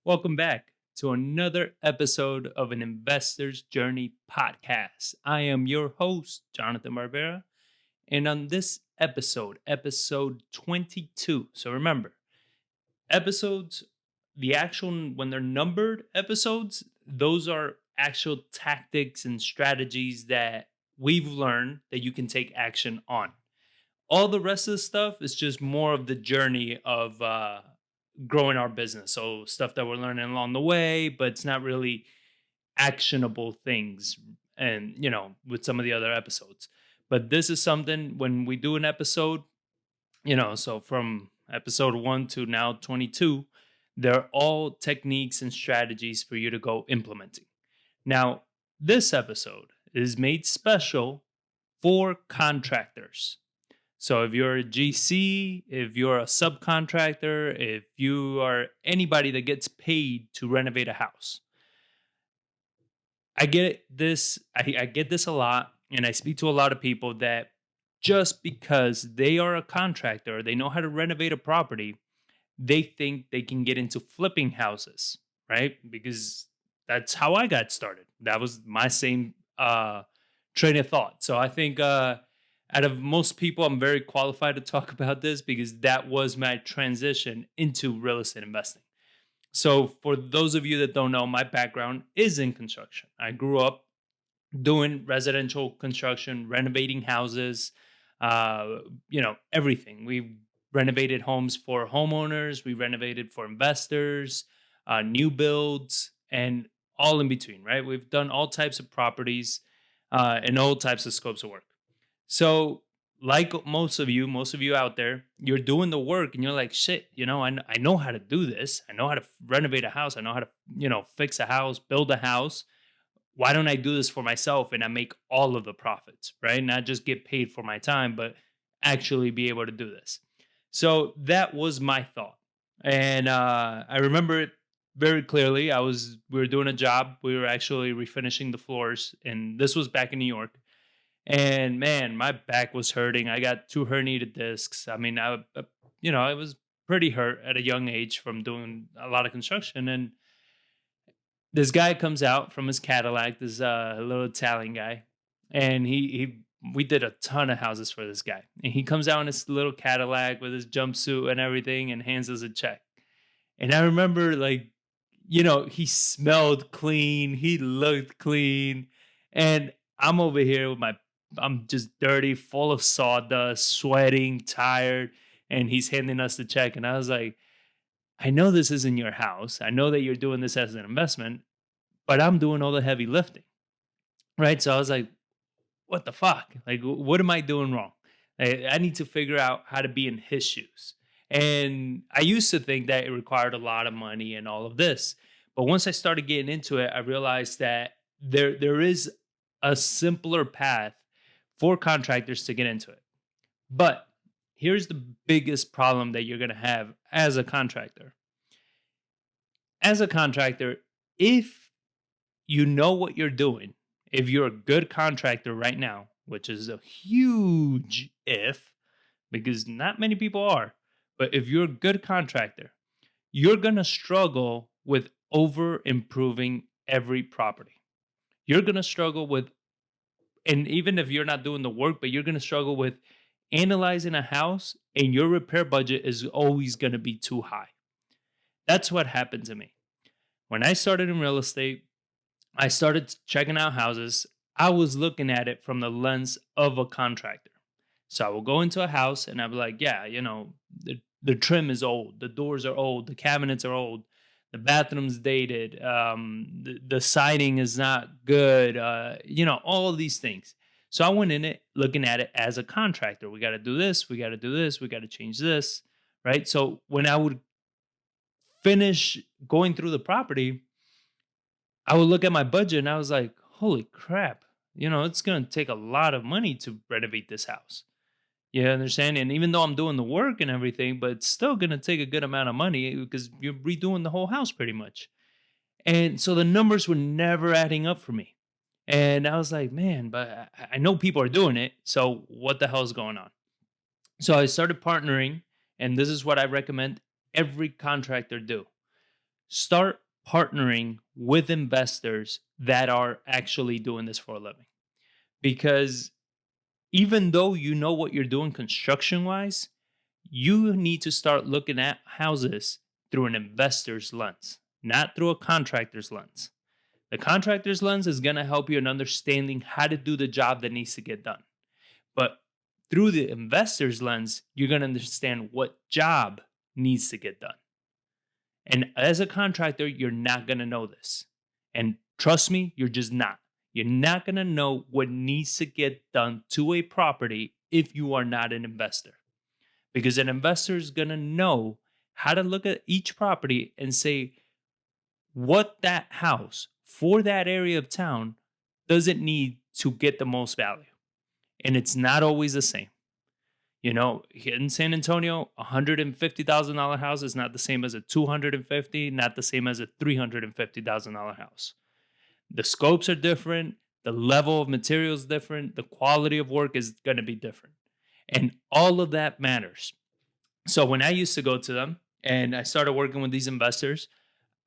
Welcome back to another episode of an Investor's Journey podcast. I am your host, Jonathan Barbera, and on this episode 22. So remember, episodes, the actual, when they're numbered episodes, those are actual tactics and strategies that we've learned that you can take action on. All the rest of the stuff is just more of the journey of growing our business. So stuff that we're learning along the way, but it's not really actionable things. And with some of the other episodes, but this is something when we do an episode, so from episode 1 to now 22, they're all techniques and strategies for you to go implementing. Now, this episode is made special for contractors. So if you're a GC, if you're a subcontractor, if you are anybody that gets paid to renovate a house, I get this. I get this a lot, and I speak to a lot of people that just because they are a contractor, they know how to renovate a property, they think they can get into flipping houses, right? Because that's how I got started. That was my same train of thought. So I think out of most people, I'm very qualified to talk about this because that was my transition into real estate investing. So for those of you that don't know, my background is in construction. I grew up doing residential construction, renovating houses, everything. We renovated homes for homeowners, we renovated for investors, new builds, and all in between, right? We've done all types of properties and all types of scopes of work. So, like most of you out there, you're doing the work and you're like, shit, I know how to do this. I know how to renovate a house. I know how to, fix a house, build a house. Why don't I do this for myself and I make all of the profits, right? Not just get paid for my time, but actually be able to do this. So that was my thought. And I remember it very clearly. We were doing a job. We were actually refinishing the floors, and this was back in New York. And man, my back was hurting. I got two herniated discs. I mean, I was pretty hurt at a young age from doing a lot of construction. And this guy comes out from his Cadillac, this little Italian guy, and he we did a ton of houses for this guy. And he comes out in his little Cadillac with his jumpsuit and everything and hands us a check. And I remember, like, he smelled clean, he looked clean, and I'm over here with I'm just dirty, full of sawdust, sweating, tired, and he's handing us the check. And I was like, I know this isn't your house. I know that you're doing this as an investment, but I'm doing all the heavy lifting, right? So I was like, what the fuck? Like, what am I doing wrong? I need to figure out how to be in his shoes. And I used to think that it required a lot of money and all of this. But once I started getting into it, I realized that there is a simpler path for contractors to get into it. But here's the biggest problem that you're going to have as a contractor. As a contractor, if you know what you're doing, if you're a good contractor right now, which is a huge if, because not many people are, but if you're a good contractor, you're going to struggle with over improving every property. You're going to struggle with, and even if you're not doing the work, but you're going to struggle with analyzing a house and your repair budget is always going to be too high. That's what happened to me. When I started in real estate, I started checking out houses. I was looking at it from the lens of a contractor. So I will go into a house and I'll be like, yeah, the trim is old, the doors are old, the cabinets are old, the bathroom's dated, the siding is not good, all of these things. So I went in it looking at it as a contractor. We got to do this, we got to do this, we got to change this, right? So when I would finish going through the property, I would look at my budget and I was like, holy crap, it's going to take a lot of money to renovate this house. You understand? And even though I'm doing the work and everything, but it's still going to take a good amount of money because you're redoing the whole house pretty much. And so the numbers were never adding up for me. And I was like, man, but I know people are doing it. So what the hell is going on? So I started partnering, and this is what I recommend every contractor do. start partnering with investors that are actually doing this for a living. Because even though you know what you're doing construction wise, you need to start looking at houses through an investor's lens, not through a contractor's lens. The contractor's lens is going to help you in understanding how to do the job that needs to get done. But through the investor's lens, you're going to understand what job needs to get done. And as a contractor, you're not going to know this. And trust me, you're just not. You're not going to know what needs to get done to a property if you are not an investor. Because an investor is going to know how to look at each property and say what that house for that area of town does it need to get the most value. And it's not always the same. You know, here in San Antonio, $150,000 house is not the same as a 250, not the same as a $350,000 house. The scopes are different, the level of material is different, the quality of work is going to be different. And all of that matters. So when I used to go to them and I started working with these investors,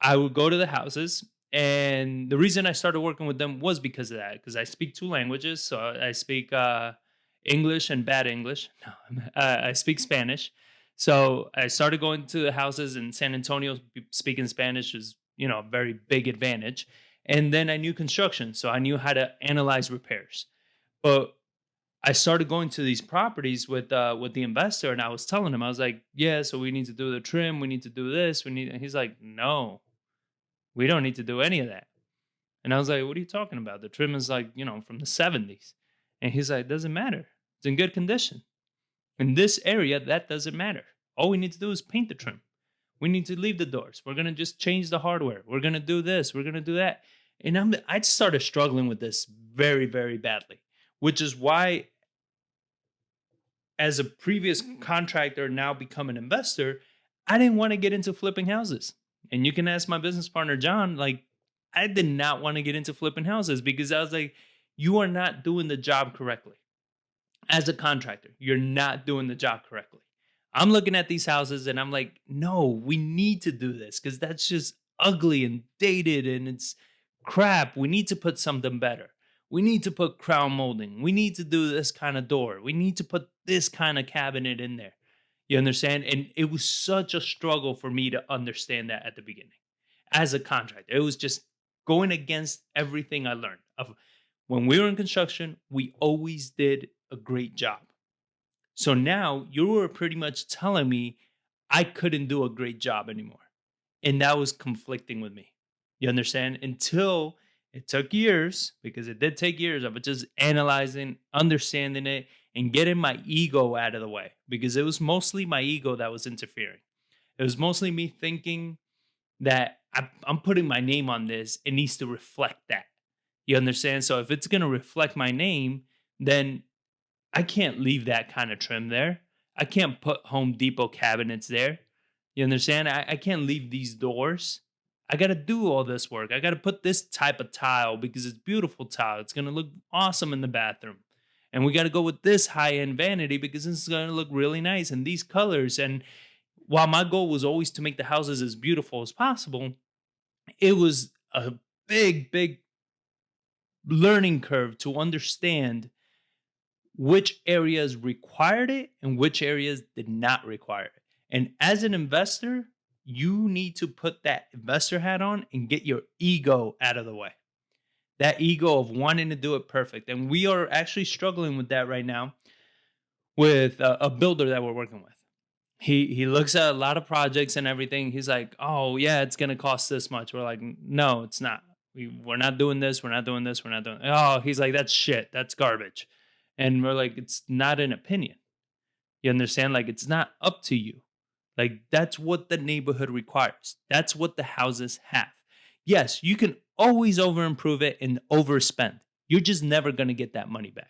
I would go to the houses. And the reason I started working with them was because of that, because I speak two languages. So I speak English and bad English. No, I speak Spanish. So I started going to the houses in San Antonio. Speaking Spanish is, a very big advantage. And then I knew construction, so I knew how to analyze repairs. But I started going to these properties with the investor, and I was telling him, I was like, "Yeah, so we need to do the trim, we need to do this, we need." And he's like, "No, we don't need to do any of that." And I was like, "What are you talking about? The trim is like, from the '70s." And he's like, "Doesn't matter. It's in good condition. In this area, that doesn't matter. All we need to do is paint the trim. We need to leave the doors. We're gonna just change the hardware. We're gonna do this. We're gonna do that." And I started struggling with this very, very badly, which is why, as a previous contractor, now become an investor, I didn't want to get into flipping houses. And you can ask my business partner, John, like, I did not want to get into flipping houses because I was like, you are not doing the job correctly. As a contractor, you're not doing the job correctly. I'm looking at these houses and I'm like, no, we need to do this because that's just ugly and dated and it's crap. We need to put something better. We need to put crown molding. We need to do this kind of door. We need to put this kind of cabinet in there. You understand? And it was such a struggle for me to understand that at the beginning as a contractor. It was just going against everything I learned. Of when we were in construction, we always did a great job. So now you were pretty much telling me I couldn't do a great job anymore. And that was conflicting with me. You understand? Until it took years, because it did take years of it just analyzing, understanding it, and getting my ego out of the way. Because it was mostly my ego that was interfering. It was mostly me thinking that I'm putting my name on this. It needs to reflect that. You understand? So if it's going to reflect my name, then I can't leave that kind of trim there. I can't put Home Depot cabinets there. You understand? I can't leave these doors. I got to do all this work. I got to put this type of tile because it's beautiful tile. It's going to look awesome in the bathroom. And we got to go with this high-end vanity because this is going to look really nice and these colors. And while my goal was always to make the houses as beautiful as possible, it was a big, big learning curve to understand which areas required it and which areas did not require it. And as an investor, you need to put that investor hat on and get your ego out of the way. That ego of wanting to do it perfect. And we are actually struggling with that right now with a builder that we're working with. He looks at a lot of projects and everything. He's like, "Oh, yeah, it's going to cost this much." We're like, "No, it's not. We're not doing this. We're not doing this. We're not doing." Oh, he's like, "That's shit. That's garbage." And we're like, "It's not an opinion. You understand? Like, it's not up to you. Like, that's what the neighborhood requires. That's what the houses have. Yes, you can always over improve it and overspend. You're just never going to get that money back.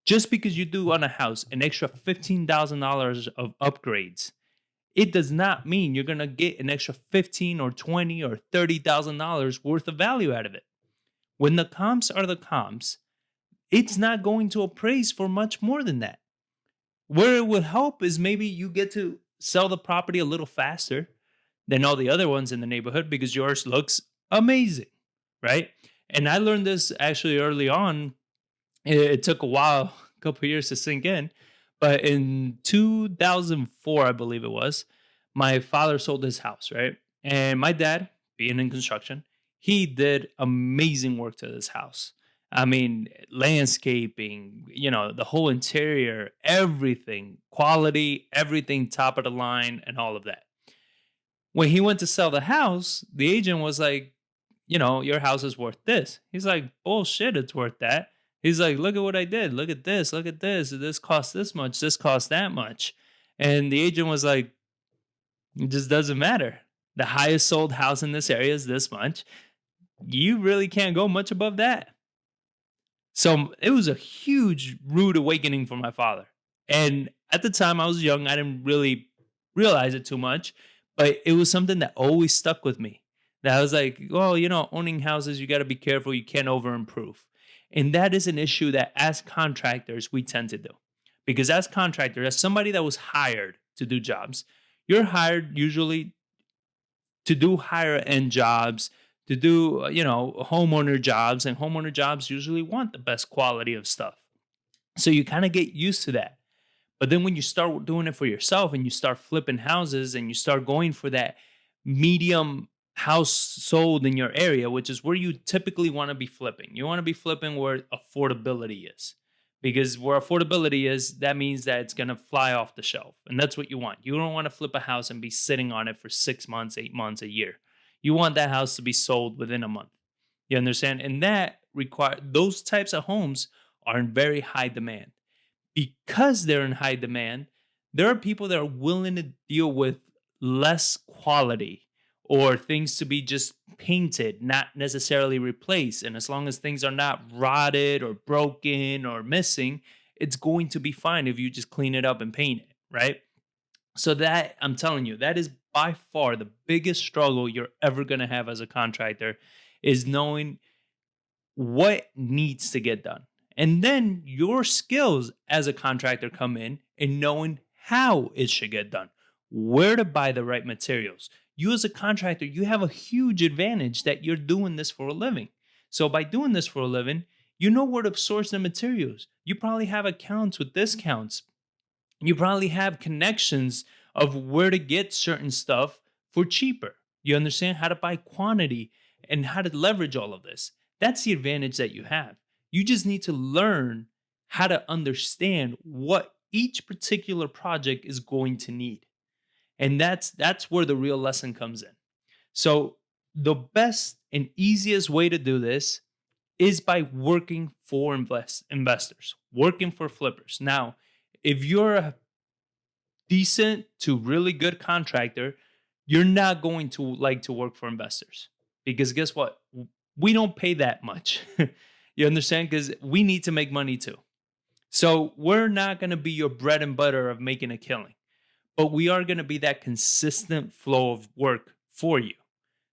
Just because you do on a house an extra $15,000 of upgrades, it does not mean you're going to get an extra 15 or 20 or $30,000 worth of value out of it. When the comps are the comps, it's not going to appraise for much more than that. Where it would help is maybe you get to sell the property a little faster. than all the other ones in the neighborhood because yours looks amazing, right? And I learned this actually early on. It took a while, a couple years to sink in, but in 2004, I believe it was, my father sold his house, right? And my dad, being in construction, he did amazing work to this house. I mean, landscaping, the whole interior, everything, quality, everything top of the line, and all of that. When he went to sell the house, the agent was like, your house is worth this. He's like, bullshit, it's worth that. He's like, look at what I did. Look at this. Look at this. This costs this much. This costs that much. And the agent was like, it just doesn't matter. The highest sold house in this area is this much. You really can't go much above that. So it was a huge rude awakening for my father. And at the time I was young, I didn't really realize it too much, but it was something that always stuck with me. That I was like, well, owning houses, you got to be careful. You can't over improve. And that is an issue that as contractors, we tend to do. Because as contractors, as somebody that was hired to do jobs, you're hired usually to do higher end jobs, to do, homeowner jobs, and homeowner jobs usually want the best quality of stuff. So you kind of get used to that. But then when you start doing it for yourself and you start flipping houses and you start going for that medium house sold in your area, which is where you typically want to be flipping. You want to be flipping where affordability is. Because where affordability is, that means that it's going to fly off the shelf. And that's what you want. You don't want to flip a house and be sitting on it for 6 months, 8 months, a year. You want that house to be sold within a month. You understand? And that require those types of homes are in very high demand. Because they're in high demand, there are people that are willing to deal with less quality or things to be just painted, not necessarily replaced. And as long as things are not rotted or broken or missing, it's going to be fine if you just clean it up and paint it, right? So that I'm telling you, that is by far the biggest struggle you're ever going to have as a contractor is knowing what needs to get done. And then your skills as a contractor come in and knowing how it should get done, where to buy the right materials. You as a contractor, you have a huge advantage that you're doing this for a living. So by doing this for a living, you know where to source the materials. You probably have accounts with discounts. You probably have connections of where to get certain stuff for cheaper. You understand how to buy quantity and how to leverage all of this. That's the advantage that you have. You just need to learn how to understand what each particular project is going to need. And that's where the real lesson comes in. So the best and easiest way to do this is by working for investors, working for flippers. Now, if you're a decent to really good contractor, you're not going to like to work for investors because guess what? We don't pay that much. You understand? Because we need to make money too. So we're not going to be your bread and butter of making a killing, but we are going to be that consistent flow of work for you.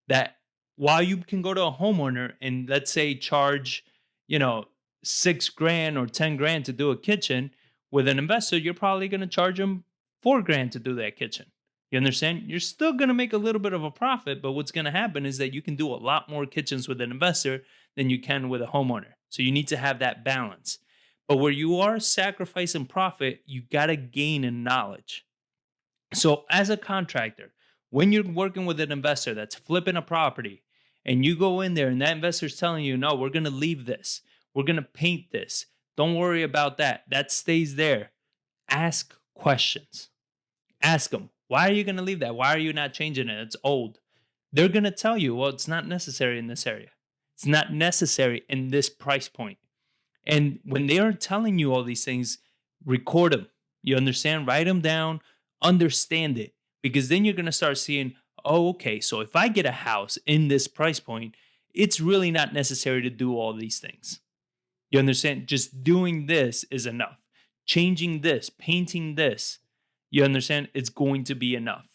That while you can go to a homeowner and let's say charge, you know, 6 grand or 10 grand to do a kitchen, with an investor, you're probably going to charge them 4 grand to do that kitchen. You understand? You're still going to make a little bit of a profit, but what's going to happen is that you can do a lot more kitchens with an investor than you can with a homeowner. So you need to have that balance. But where you are sacrificing profit, you got to gain in knowledge. So as a contractor, when you're working with an investor that's flipping a property and you go in there and that investor's telling you, no, we're going to leave this. We're going to paint this. Don't worry about that. That stays there. Ask questions. Ask them, why are you going to leave that? Why are you not changing it? It's old. They're going to tell you, well, it's not necessary in this area. It's not necessary in this price point. And when they are telling you all these things, record them. You understand? Write them down, understand it. Because then you're going to start seeing, oh, okay, so if I get a house in this price point, it's really not necessary to do all these things. You understand? Just doing this is enough. Changing this, painting this, you understand? It's going to be enough.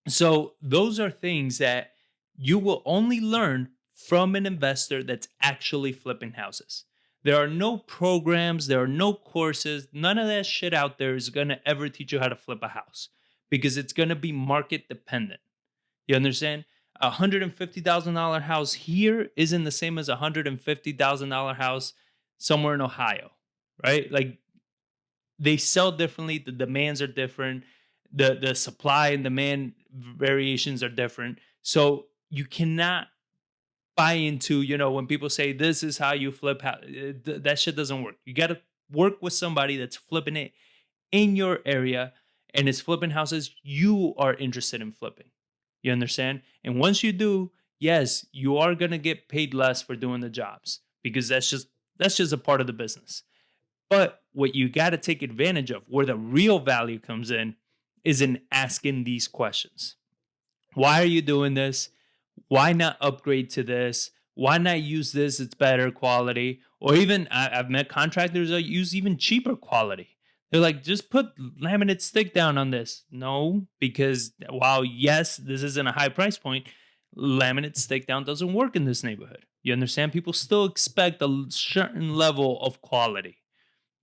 So those are things that you will only learn from an investor that's actually flipping houses. There are no programs, there are no courses, none of that shit out there is going to ever teach you how to flip a house because it's going to be market dependent. You understand? $150,000 house here isn't the same as $150,000 house somewhere in Ohio, right? Like they sell differently, the demands are different, the supply and demand variations are different. So you cannot buy into, when people say this is how you flip, that shit doesn't work. You got to work with somebody that's flipping it in your area and is flipping houses you are interested in flipping. You understand? And once you do, yes, you are going to get paid less for doing the jobs because that's just a part of the business. But what you got to take advantage of, where the real value comes in, is in asking these questions. Why are you doing this? Why not upgrade to this? Why not use this? It's better quality. Or even I've met contractors that use even cheaper quality. They're like, just put laminate stick down on this. No, because while yes, this isn't a high price point, laminate stick down doesn't work in this neighborhood. You understand? People still expect a certain level of quality,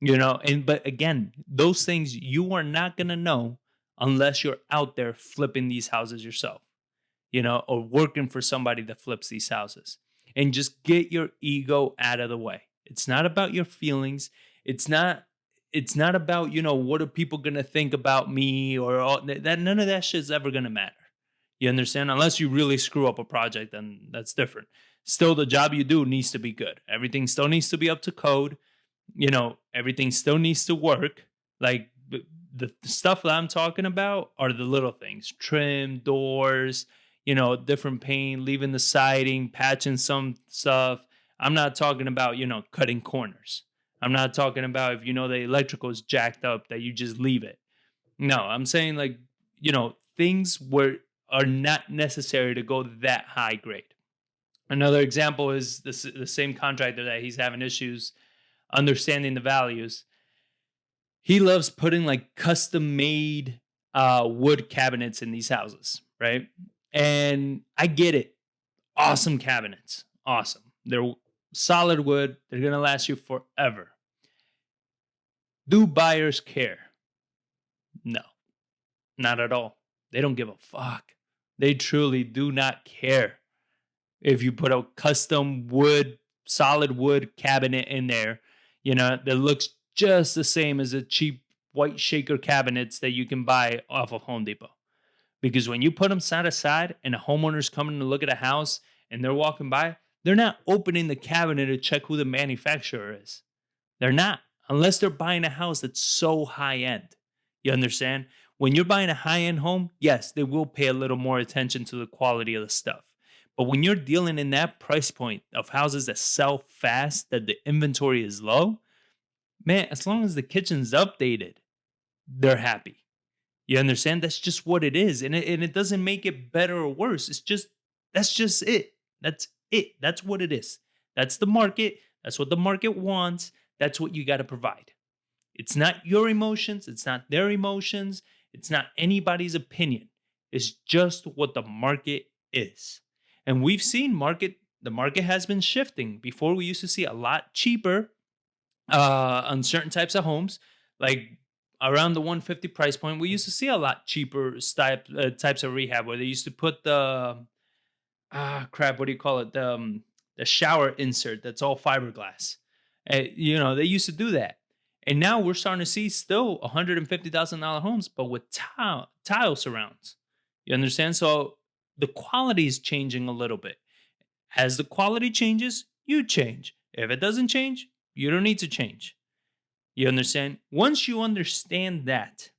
and but again, those things you are not going to know unless you're out there flipping these houses yourself, or working for somebody that flips these houses. And just get your ego out of the way. It's not about your feelings. It's not about, what are people going to think about me, or all that. None of that shit's ever going to matter. You understand? Unless you really screw up a project, then that's different. Still, the job you do needs to be good. Everything still needs to be up to code. Everything still needs to work. Like the stuff that I'm talking about are the little things: trim, doors, different paint, leaving the siding, patching some stuff. I'm not talking about, cutting corners. I'm not talking about if the electrical is jacked up that you just leave it. No, I'm saying like, things where are not necessary to go that high grade. Another example is the same contractor that he's having issues understanding the values. He loves putting like custom made wood cabinets in these houses, right? And I get it. Awesome cabinets. Awesome. They're solid wood. They're going to last you forever. Do buyers care? No, not at all. They don't give a fuck. They truly do not care if you put a custom wood, solid wood cabinet in there, that looks just the same as a cheap white shaker cabinets that you can buy off of Home Depot. Because when you put them side to side and a homeowner's coming to look at a house and they're walking by, they're not opening the cabinet to check who the manufacturer is. They're not, unless they're buying a house that's so high end. You understand? When you're buying a high end home, yes, they will pay a little more attention to the quality of the stuff. But when you're dealing in that price point of houses that sell fast, that the inventory is low, man, as long as the kitchen's updated, they're happy. You understand? That's just what it is. And it doesn't make it better or worse. That's just it. That's it. That's what it is. That's the market. That's what the market wants. That's what you got to provide. It's not your emotions. It's not their emotions. It's not anybody's opinion. It's just what the market is. And we've seen the market has been shifting. Before we used to see a lot cheaper on certain types of homes, like around the 150 price point. We used to see a lot cheaper types of rehab where they used to put the crap, what do you call it? The shower insert that's all fiberglass. They used to do that. And now we're starting to see still $150,000 homes, but with tile surrounds. You understand? So the quality is changing a little bit. As the quality changes, you change. If it doesn't change, you don't need to change. You understand? Once you understand that,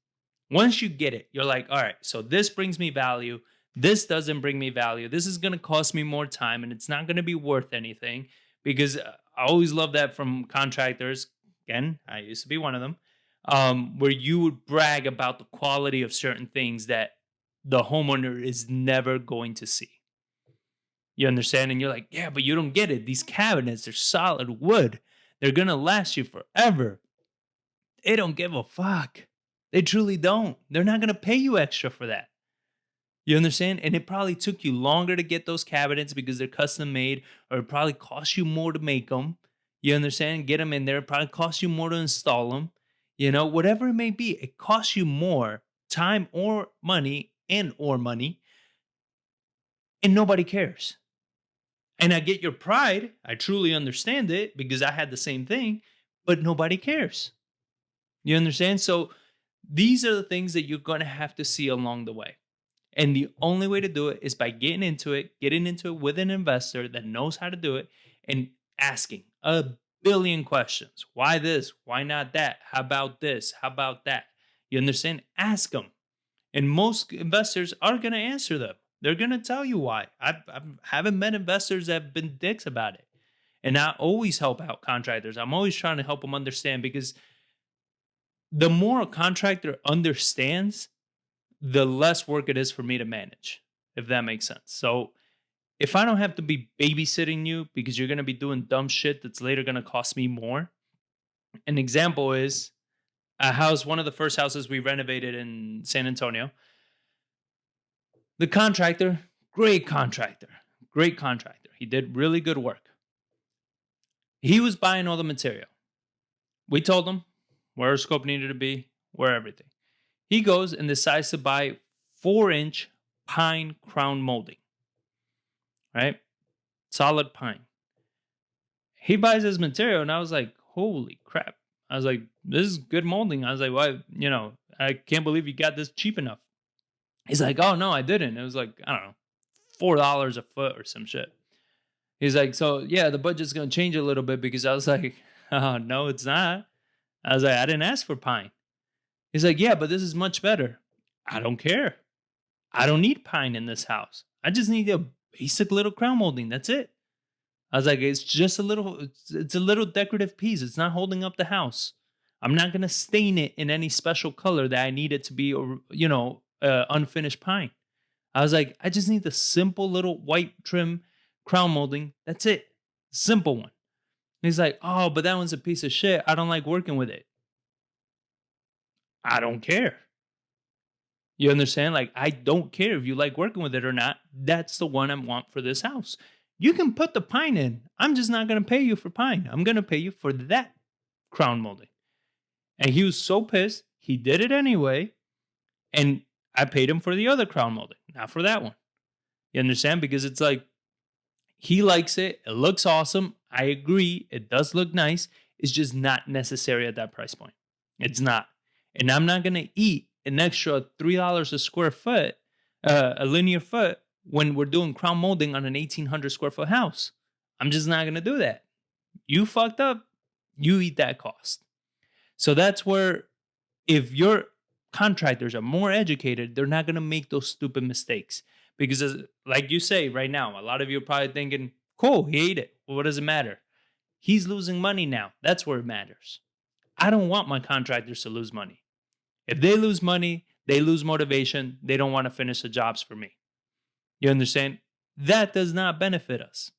once you get it, you're like, all right, so this brings me value. This doesn't bring me value. This is going to cost me more time and it's not going to be worth anything because I always love that from contractors. Again, I used to be one of them, where you would brag about the quality of certain things that the homeowner is never going to see. You understand? And you're like, yeah, but you don't get it. These cabinets, they're solid wood. They're going to last you forever. They don't give a fuck. They truly don't. They're not going to pay you extra for that. You understand? And it probably took you longer to get those cabinets because they're custom made, or it probably cost you more to make them. You understand? Get them in there. It probably cost you more to install them. Whatever it may be, it costs you more time or money and nobody cares. And I get your pride. I truly understand it because I had the same thing, but nobody cares. You understand? So these are the things that you're going to have to see along the way. And the only way to do it is by getting into it with an investor that knows how to do it and asking a billion questions. Why this? Why not that? How about this? How about that? You understand? Ask them. And most investors are going to answer them. They're going to tell you why. I haven't met investors that have been dicks about it. And I always help out contractors. I'm always trying to help them understand because the more a contractor understands, the less work it is for me to manage, if that makes sense. So if I don't have to be babysitting you because you're going to be doing dumb shit that's later going to cost me more. An example is a house, one of the first houses we renovated in San Antonio. The contractor, great contractor, great contractor. He did really good work. He was buying all the material. We told him where our scope needed to be, where everything. He goes and decides to buy 4-inch pine crown molding, right? Solid pine. He buys his material, and I was like, holy crap. I was like, this is good molding. I was like, why, I can't believe you got this cheap enough. He's like, oh, no, I didn't. It was like, I don't know, $4 a foot or some shit. He's like, so yeah, the budget's going to change a little bit because I was like, oh, no, it's not. I was like, I didn't ask for pine. He's like, yeah, but this is much better. I don't care. I don't need pine in this house. I just need a basic little crown molding. That's it. I was like, it's just it's a little decorative piece. It's not holding up the house. I'm not going to stain it in any special color that I need it to be, unfinished pine. I was like, I just need the simple little white trim crown molding. That's it. Simple one. And he's like, oh, but that one's a piece of shit. I don't like working with it. I don't care. You understand? Like, I don't care if you like working with it or not. That's the one I want for this house. You can put the pine in. I'm just not going to pay you for pine. I'm going to pay you for that crown molding. And he was so pissed. He did it anyway. And I paid him for the other crown molding, not for that one. You understand? Because it's like, he likes it. It looks awesome. I agree. It does look nice. It's just not necessary at that price point. It's not. And I'm not going to eat an extra $3 a square foot, a linear foot, when we're doing crown molding on an 1,800 square foot house. I'm just not going to do that. You fucked up. You eat that cost. So that's where, if your contractors are more educated, they're not going to make those stupid mistakes. Because, like you say right now, a lot of you are probably thinking, cool, he ate it. Well, what does it matter? He's losing money now. That's where it matters. I don't want my contractors to lose money. If they lose money, they lose motivation. They don't want to finish the jobs for me. You understand? That does not benefit us.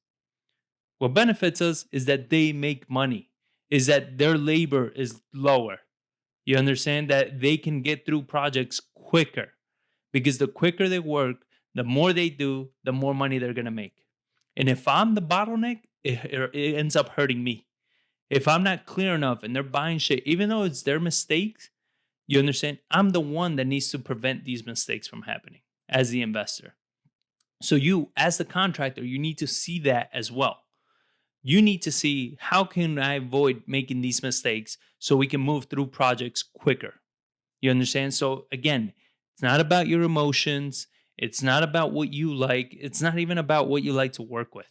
What benefits us is that they make money, is that their labor is lower. You understand? That they can get through projects quicker, because the quicker they work, the more they do, the more money they're going to make. And if I'm the bottleneck, it ends up hurting me. If I'm not clear enough and they're buying shit, even though it's their mistakes, you understand? I'm the one that needs to prevent these mistakes from happening as the investor. So you, as the contractor, you need to see that as well. You need to see, how can I avoid making these mistakes so we can move through projects quicker? You understand? So again, it's not about your emotions. It's not about what you like. It's not even about what you like to work with.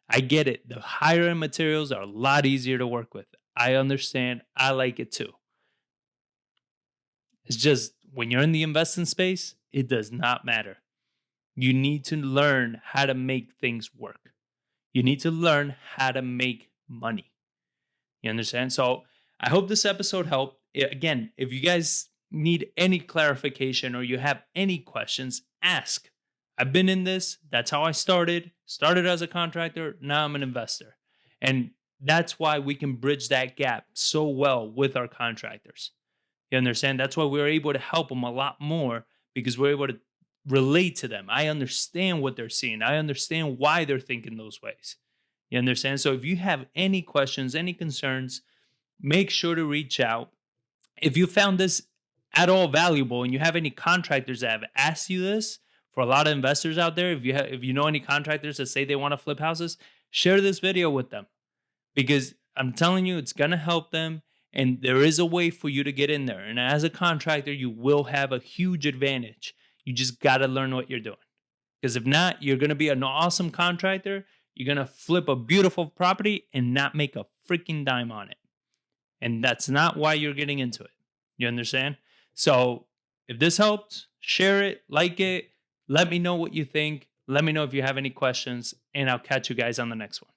I get it. The higher end materials are a lot easier to work with. I understand. I like it too. It's just, when you're in the investing space, it does not matter. You need to learn how to make things work. You need to learn how to make money. You understand? So I hope this episode helped. Again, if you guys need any clarification or you have any questions, ask. I've been in this. That's how I started. Started as a contractor. Now I'm an investor. And that's why we can bridge that gap so well with our contractors. You understand? That's why we're able to help them a lot more, because we're able to relate to them. I understand what they're seeing. I understand why they're thinking those ways. You understand? So if you have any questions, any concerns, make sure to reach out. If you found this at all valuable and you have any contractors that have asked you this, for a lot of investors out there, if you know any contractors that say they want to flip houses, share this video with them because I'm telling you, it's gonna help them. And there is a way for you to get in there. And as a contractor, you will have a huge advantage. You just gotta learn what you're doing. Because if not, you're gonna be an awesome contractor. You're gonna flip a beautiful property and not make a freaking dime on it. And that's not why you're getting into it. You understand? So if this helped, share it, like it, let me know what you think. Let me know if you have any questions, and I'll catch you guys on the next one.